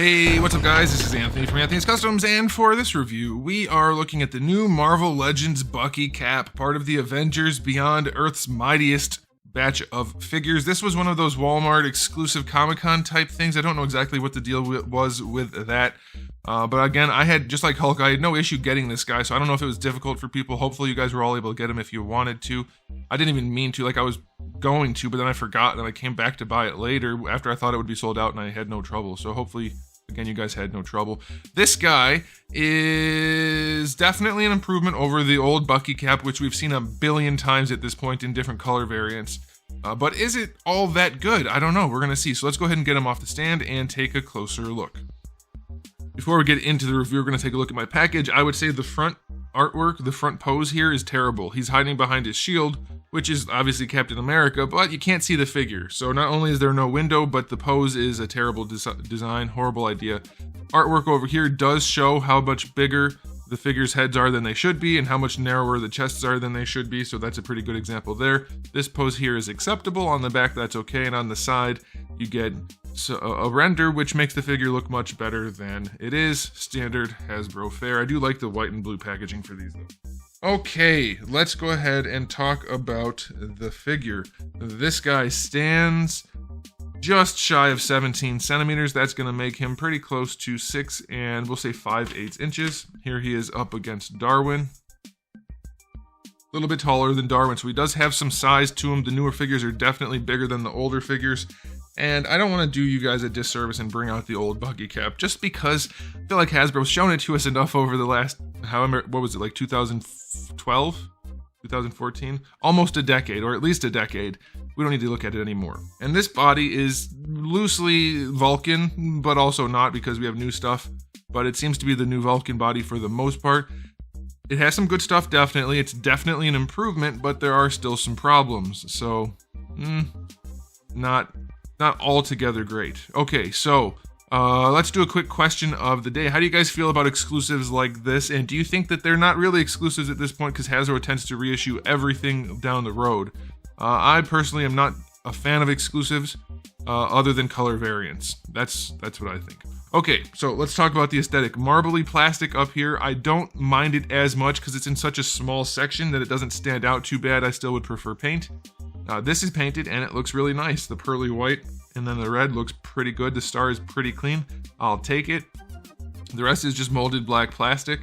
Hey, what's up guys? This is Anthony from Anthony's Customs, and for this review, we are looking at the new Marvel Legends BUCKY cap, part of the Avengers Beyond Earth's mightiest batch of figures. This was one of those Walmart exclusive Comic-Con type things. I don't know exactly what the deal was with that. But again, I had, just like Hulk, I had no issue getting this guy, so I don't know if it was difficult for people. Hopefully you guys were all able to get him if you wanted to. I didn't even mean to, like I was going to, but then I forgot, and I came back to buy it later after I thought it would be sold out, and I had no trouble. So hopefully, again, you guys had no trouble. This guy is definitely an improvement over the old BUCKY cap, which we've seen a billion times at this point in different color variants. But is it all that good? I don't know. We're going to see. So let's go ahead and get him off the stand and take a closer look. Before we get into the review, we're going to take a look at my package. I would say the front artwork, the front pose here is terrible. He's hiding behind his shield, which is obviously Captain America, but you can't see the figure. So not only is there no window, but the pose is a terrible design, horrible idea. Artwork over here does show how much bigger the figure's heads are than they should be and how much narrower the chests are than they should be, so that's a pretty good example there. This pose here is acceptable. On the back, that's okay, and on the side, you get a render which makes the figure look much better than it is. Standard Hasbro fare. I do like the white and blue packaging for these though. Okay, let's go ahead and talk about the figure. This guy stands just shy of 17 centimeters. That's going to make him pretty close to 6 and we'll say 5/8 inches. Here he is up against Darwin. A little bit taller than Darwin, so he does have some size to him. The newer figures are definitely bigger than the older figures. And I don't want to do you guys a disservice and bring out the old BUCKY cap, just because I feel like Hasbro's shown it to us enough over the last, however, what was it, like 2012? 2014? Almost a decade, or at least a decade. We don't need to look at it anymore. And this body is loosely Vulcan, but also not because we have new stuff. But it seems to be the new Vulcan body for the most part. It has some good stuff, definitely. It's definitely an improvement, but there are still some problems. So, not altogether great. Okay, so let's do a quick question of the day. How do you guys feel about exclusives like this? And do you think that they're not really exclusives at this point because Hasbro tends to reissue everything down the road? I personally am not a fan of exclusives other than color variants. That's what I think. Okay, so let's talk about the aesthetic. Marbly plastic up here, I don't mind it as much because it's in such a small section that it doesn't stand out too bad. I still would prefer paint. This is painted and it looks really nice. The pearly white and then the red looks pretty good. The star is pretty clean. I'll take it. The rest is just molded black plastic.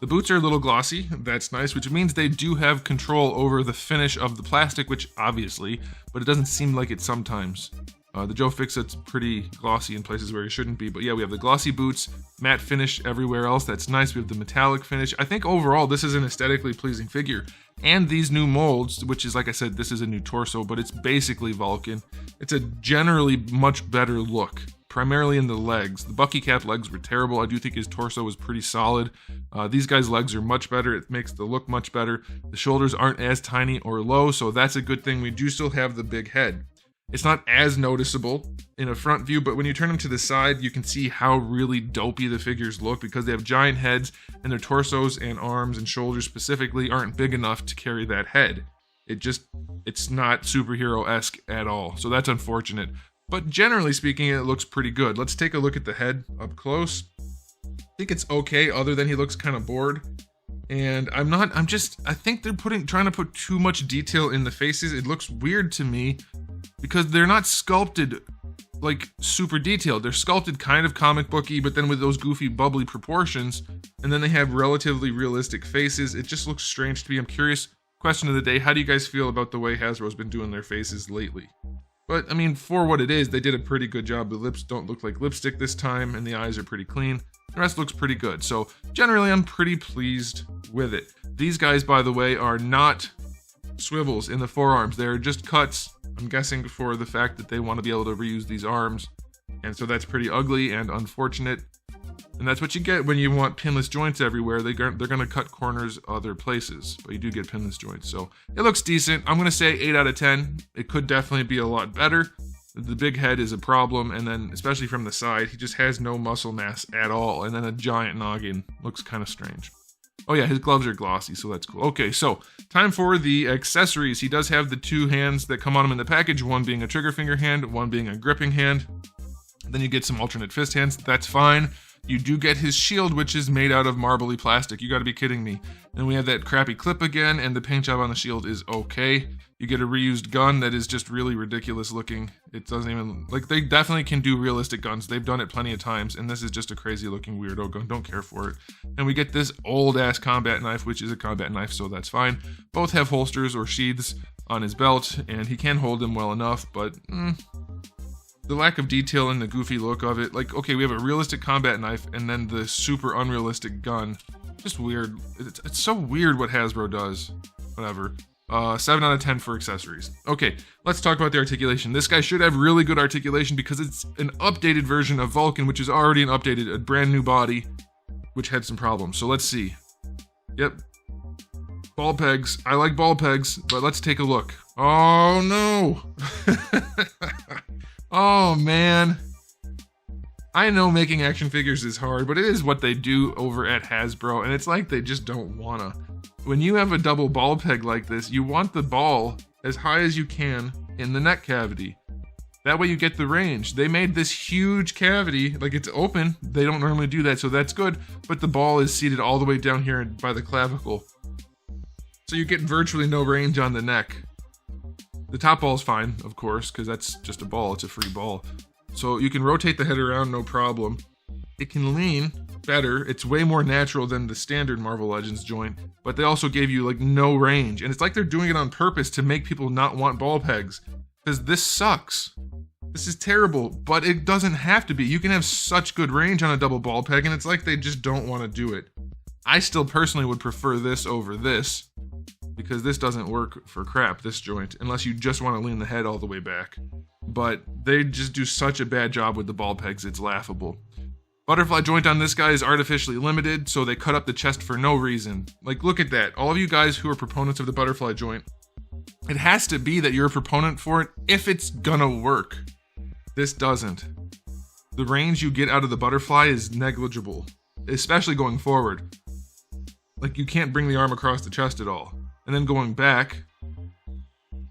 The boots are a little glossy. That's nice, which means they do have control over the finish of the plastic, which obviously, but it doesn't seem like it sometimes. The Joe Fixit's pretty glossy in places where it shouldn't be, but yeah, we have the glossy boots, matte finish everywhere else. That's nice. We have the metallic finish. I think overall this is an aesthetically pleasing figure. And these new molds, which is, like I said, this is a new torso, but it's basically Vulcan. It's a generally much better look, primarily in the legs. The BUCKY cap legs were terrible. I do think his torso was pretty solid. These guys' legs are much better. It makes the look much better. The shoulders aren't as tiny or low, so that's a good thing. We do still have the big head. It's not as noticeable in a front view, but when you turn them to the side, you can see how really dopey the figures look because they have giant heads and their torsos and arms and shoulders specifically aren't big enough to carry that head. It's not superhero-esque at all, so that's unfortunate. But generally speaking, it looks pretty good. Let's take a look at the head up close. I think it's okay, other than he looks kind of bored. And I think they're trying to put too much detail in the faces. It looks weird to me because they're not sculpted like super detailed. They're sculpted kind of comic booky, but then with those goofy bubbly proportions, and then they have relatively realistic faces. It just looks strange to me. I'm curious, question of the day, how do you guys feel about the way Hasbro's been doing their faces lately? But I mean, for what it is, they did a pretty good job. The lips don't look like lipstick this time, and the eyes are pretty clean. The rest looks pretty good. So generally, I'm pretty pleased with it. These guys, by the way, are not swivels in the forearms. They're just cuts, I'm guessing, for the fact that they want to be able to reuse these arms. And so that's pretty ugly and unfortunate. And that's what you get when you want pinless joints everywhere. They're going to cut corners other places, but you do get pinless joints. So it looks decent. I'm going to say 8 out of 10. It could definitely be a lot better. The big head is a problem, and then especially from the side, he just has no muscle mass at all, and then a giant noggin. Looks kind of strange. Oh yeah, his gloves are glossy, so that's cool. Okay, so time for the accessories. He does have the two hands that come on him in the package, one being a trigger finger hand, one being a gripping hand. Then you get some alternate fist hands. That's fine. You do get his shield, which is made out of marbly plastic. You gotta be kidding me. Then we have that crappy clip again, and the paint job on the shield is okay. You get a reused gun that is just really ridiculous looking. It doesn't even, like, they definitely can do realistic guns. They've done it plenty of times, and this is just a crazy looking weirdo gun. Don't care for it. And we get this old ass combat knife, which is a combat knife, so that's fine. Both have holsters or sheaths on his belt, and he can hold them well enough, but the lack of detail and the goofy look of it, like, okay, we have a realistic combat knife and then the super unrealistic gun. Just weird. It's so weird what Hasbro does. Whatever. 7 out of 10 for accessories. Okay, let's talk about the articulation. This guy should have really good articulation because it's an updated version of Vulcan, which is already a brand new body, which had some problems. So let's see. Yep. Ball pegs. I like ball pegs, but let's take a look. Oh no! Oh man. I know making action figures is hard, but it is what they do over at Hasbro, and it's like they just don't wanna. When you have a double ball peg like this, you want the ball as high as you can in the neck cavity. That way you get the range. They made this huge cavity, like it's open. They don't normally do that, so that's good, but the ball is seated all the way down here by the clavicle. So you get virtually no range on the neck. The top ball's fine, of course, because that's just a ball, it's a free ball. So you can rotate the head around, no problem. It can lean better, it's way more natural than the standard Marvel Legends joint, but they also gave you like no range, and it's like they're doing it on purpose to make people not want ball pegs, because this sucks. This is terrible, but it doesn't have to be. You can have such good range on a double ball peg, and it's like they just don't want to do it. I still personally would prefer this over this, because this doesn't work for crap, this joint, unless you just want to lean the head all the way back. But they just do such a bad job with the ball pegs, it's laughable. Butterfly joint on this guy is artificially limited, so they cut up the chest for no reason. Like, look at that. All of you guys who are proponents of the butterfly joint, it has to be that you're a proponent for it if it's gonna work. This doesn't. The range you get out of the butterfly is negligible, especially going forward. Like, you can't bring the arm across the chest at all. And then going back,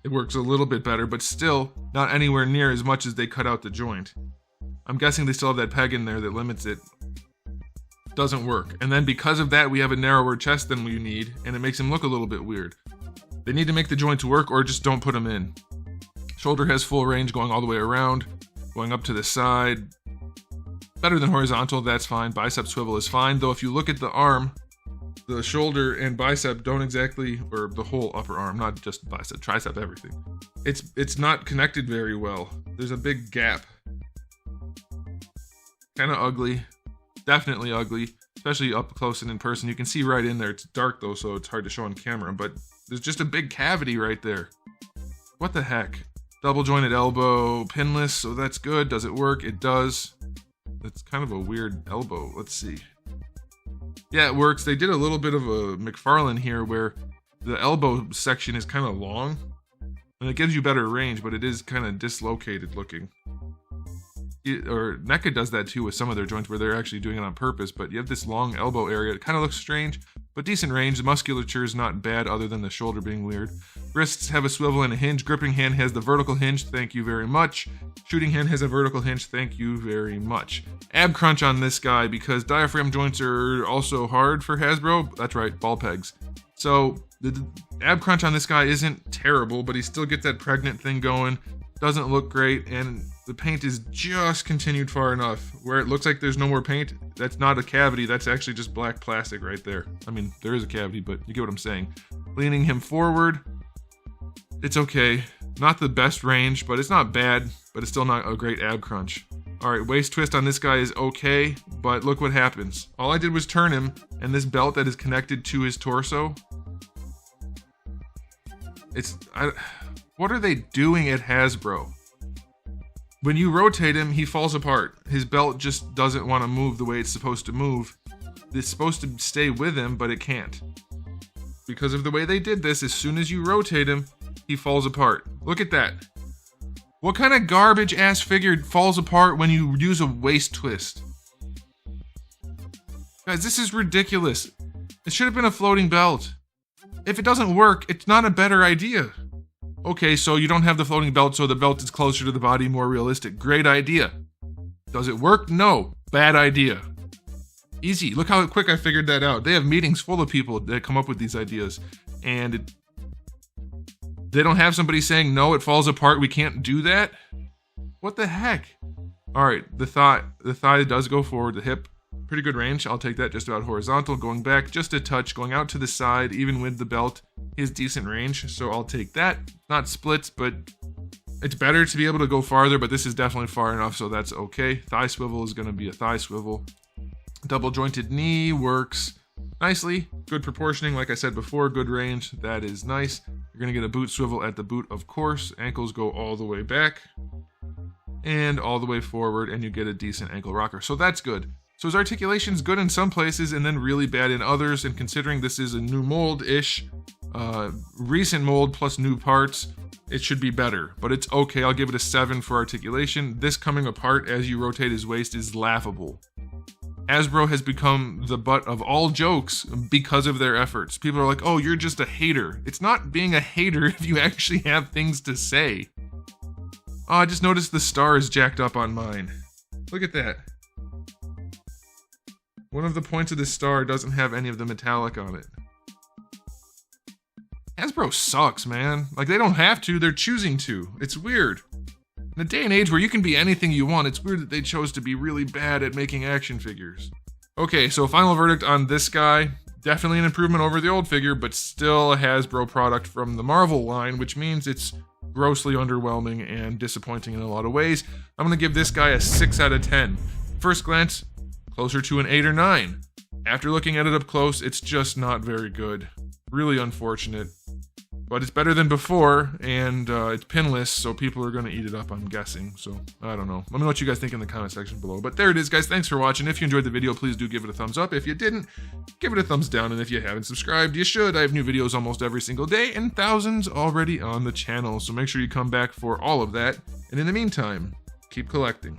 it works a little bit better, but still not anywhere near as much as they cut out the joint. I'm guessing they still have that peg in there that limits it. Doesn't work. And then because of that, we have a narrower chest than we need, and it makes him look a little bit weird. They need to make the joint work or just don't put him in. Shoulder has full range going all the way around, going up to the side. Better than horizontal, that's fine. Bicep swivel is fine, though if you look at the arm, the shoulder and bicep don't exactly, or the whole upper arm, not just bicep, tricep, everything. It's not connected very well. There's a big gap. Kind of ugly, definitely ugly, especially up close and in person. You can see right in there. It's dark though, so it's hard to show on camera, but there's just a big cavity right there. What the heck? Double jointed elbow, pinless, so that's good. Does it work? It does. It's kind of a weird elbow. Let's see. Yeah, it works. They did a little bit of a McFarlane here where the elbow section is kind of long, and it gives you better range, but it is kind of dislocated looking. Or NECA does that too with some of their joints where they're actually doing it on purpose, but you have this long elbow area. It kind of looks strange, but decent range. The musculature is not bad other than the shoulder being weird. Wrists have a swivel and a hinge. Gripping hand has the vertical hinge, thank you very much. Shooting hand has a vertical hinge, thank you very much. Ab crunch on this guy because diaphragm joints are also hard for Hasbro. That's right, ball pegs. So the ab crunch on this guy isn't terrible, but he still gets that pregnant thing going. Doesn't look great, and the paint is just continued far enough where it looks like there's no more paint. That's not a cavity, that's actually just black plastic right there. I mean, there is a cavity, but you get what I'm saying. Leaning him forward, it's okay. Not the best range, but it's not bad, but it's still not a great ab crunch. All right, waist twist on this guy is okay, but look what happens. All I did was turn him, and this belt that is connected to his torso, what are they doing at Hasbro? When you rotate him, he falls apart. His belt just doesn't want to move the way it's supposed to move. It's supposed to stay with him, but it can't. Because of the way they did this, as soon as you rotate him, he falls apart. Look at that. What kind of garbage ass figure falls apart when you use a waist twist? Guys, this is ridiculous. It should have been a floating belt. If it doesn't work, it's not a better idea. Okay, so you don't have the floating belt, so the belt is closer to the body, more realistic. Great idea. Does it work? No. Bad idea. Easy. Look how quick I figured that out. They have meetings full of people that come up with these ideas. And they don't have somebody saying, no, it falls apart, we can't do that. What the heck? All right, the thigh does go forward, the hip, pretty good range. I'll take that, just about horizontal. Going back just a touch, going out to the side, even with the belt, is decent range. So I'll take that. Not splits, but it's better to be able to go farther, but this is definitely far enough, so that's okay. Thigh swivel is gonna be a thigh swivel. Double jointed knee works nicely. Good proportioning, like I said before, good range. That is nice. You're gonna get a boot swivel at the boot, of course. Ankles go all the way back and all the way forward, and you get a decent ankle rocker. So that's good. So his articulation's good in some places and then really bad in others, and considering this is a new mold-ish, recent mold plus new parts, it should be better, but it's okay. I'll give it a 7 for articulation. This coming apart as you rotate his waist is laughable. Hasbro has become the butt of all jokes because of their efforts. People are like, oh, you're just a hater. It's not being a hater if you actually have things to say. Oh, I just noticed the star is jacked up on mine. Look at that. One of the points of the star doesn't have any of the metallic on it. Hasbro sucks, man. Like, they don't have to, they're choosing to. It's weird. In a day and age where you can be anything you want, it's weird that they chose to be really bad at making action figures. Okay, so final verdict on this guy. Definitely an improvement over the old figure, but still a Hasbro product from the Marvel line, which means it's grossly underwhelming and disappointing in a lot of ways. I'm gonna give this guy a 6 out of 10. First glance, closer to an 8 or 9. After looking at it up close, it's just not very good. Really unfortunate. But it's better than before, and it's pinless, so people are going to eat it up, I'm guessing. So, I don't know. Let me know what you guys think in the comment section below. But there it is, guys. Thanks for watching. If you enjoyed the video, please do give it a thumbs up. If you didn't, give it a thumbs down. And if you haven't subscribed, you should. I have new videos almost every single day, and thousands already on the channel. So make sure you come back for all of that. And in the meantime, keep collecting.